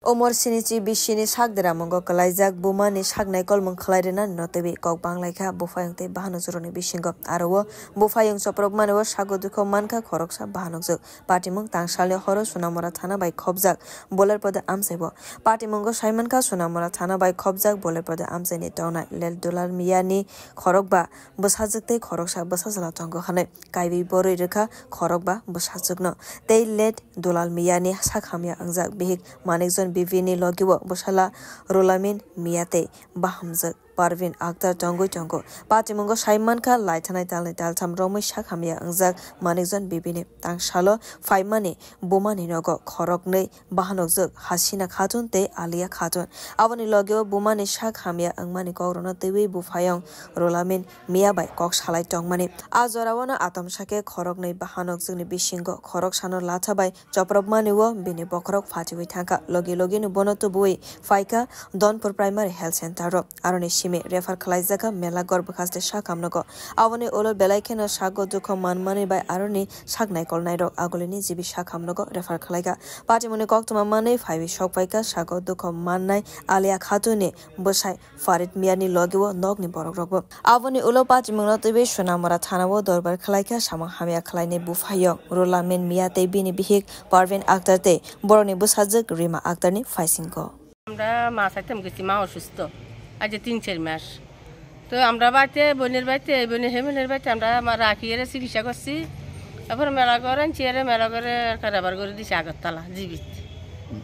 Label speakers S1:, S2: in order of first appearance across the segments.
S1: Omor sinichi bishini sagdera mongo kalaijak bumani sagnai kolmong khlairena notebi kok banglaikha bufayongte bahanojoroni bisingo aro bufayong soprok maneo sagodukho manka khoroksa bahanojok patimung tangsalni horo sunamora thana bai khobjak bolar pode amsaibo patimungo saimankha sunamora thana bai khobjak bolar pode amsaini tona lel dolar miyani khorokba bwsajakte khoroksa bwsajala tongo hanai kaibi boroi rekha khorokba bwsajokno tei let dolal miyani sakhamya angjak bihik manikjon bivini logiwo bosala rolamin miyate bahamjak Parvin Akhtar tongo patimungo saimankha laithanai talni talcham romoi sakhamya angjak manikjon bibini tangsalo faimani bumani nogo khoroknei bahanokjak Hasina Khatun tei Alia Khatun aboni logiwo bumani sakhamya angmani korono tewi bufayong rolamin miyabai kok salai tongmani ajorawono atomsake khoroknei bahanokjakni bisingo khorok sano lathabai choprobmaniwo bini bokrok phatiwi thangka logi no bono tubui faika Donpur Primary Health Center ro aroni sime refer khlaijaka mela gorbakhaste sakamnogo aboni olo belaikeno sago dukho manmani bai aroni sagnai kolnai ro agolini jibi sakamnogo refer khlaiga patimuni koktuma manei phaibi sokpaika sago dukho mannai Alia Khatuni bosai Farid Miyani logiwo nogni borok rogbo aboni olo patimungno tebi sunamora thanawo dorbar khlaika samang hamya khlaini bufayong rolamin miyate bini bihik Parvin Akhtar te boroni busajak Rima Akhtarni faisingko
S2: আমরা মাসাইতাম গেছি মা অসুস্থ আজ 3-4 মাস তো আমরা বাড়িতে বোনের বাড়িতে হেমেনের বাড়িতে আমরা রাখিয়ে চিকিৎসা করছি তারপর মেলা করেন চেয়ারে মেলা করে কারবার করে দিছে আগরতলা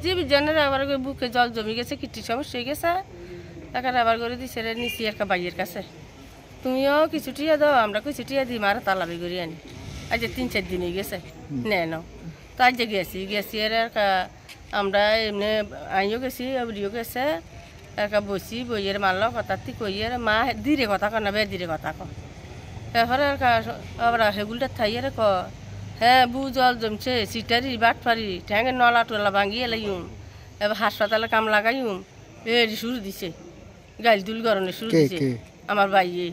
S2: জীবিত জনের আবার বুকে জল জমি গেছে কিডনি সমস্যা হয়ে গেছে তাকে আবার করে দিছে নিচি একটা বাইয়ের কাছে তুমিও কিছু টিয়া দাও আমরা কিছু টিয়া দিই মারা তালাবি করে আনি আজ 3-4 দিন হয়ে গেছে নেন তো আজ গেছি এর আমরা এমনি আইও গেছি আবরিও গেছে একটা বসি বইয়ের মারল কথাটি কইয়ের মা ধীরে কথা কন না বে ধীরে কথা কন তারপরে আবার হেগুলটা থাইয়ের ক হ্যাঁ বু জল জমছে সিটারি বাটফারি ঠ্যাঙের নলা টলা ভাঙিয়ে লাইম এবার হাসপাতালে কাম লাগাইম এ শুরু দিছে গাইল দুল গরনে শুরু দিছে আমার বাইয়ে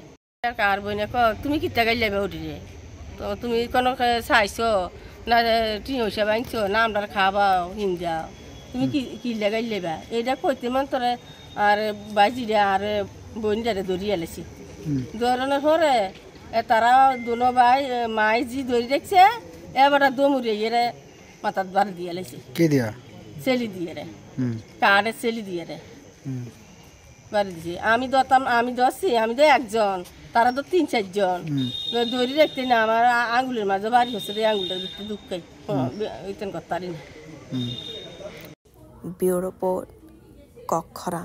S2: আর বই না ক তুমি কিতা গাইল যাবে ওটিরে তো তুমি কোনো চাইছো না টিন হিসাবে আনছো না আমরা খাওয়াও হিন্দাও তুমি কি লাগাই লেবা এইটা কইতে মান তোরে আর বাইজিরা আর বইনটারে ধরিয়ে এলেছি ধরানোর পরে তারা দুনো ভাই মাই জি ধরি দেখছে এবার দমুরিয়ে এরে মাথার বার দিয়ে এলেছি কে দিয়া সেলি দিয়ে রে কারে সেলি দিয়ে রে বাড়ি দিছি আমি ধরছি আমি তো একজন তারা তো 3-4 জন দড়ি রাখতে না আমার আঙ্গুলের মাঝে বাড়ি হচ্ছে আঙ্গুলটার ভিতরে দুঃখাই ওইতেন করতে পারি না
S1: ব্যুরো রিপোর্ট কক্ষরা।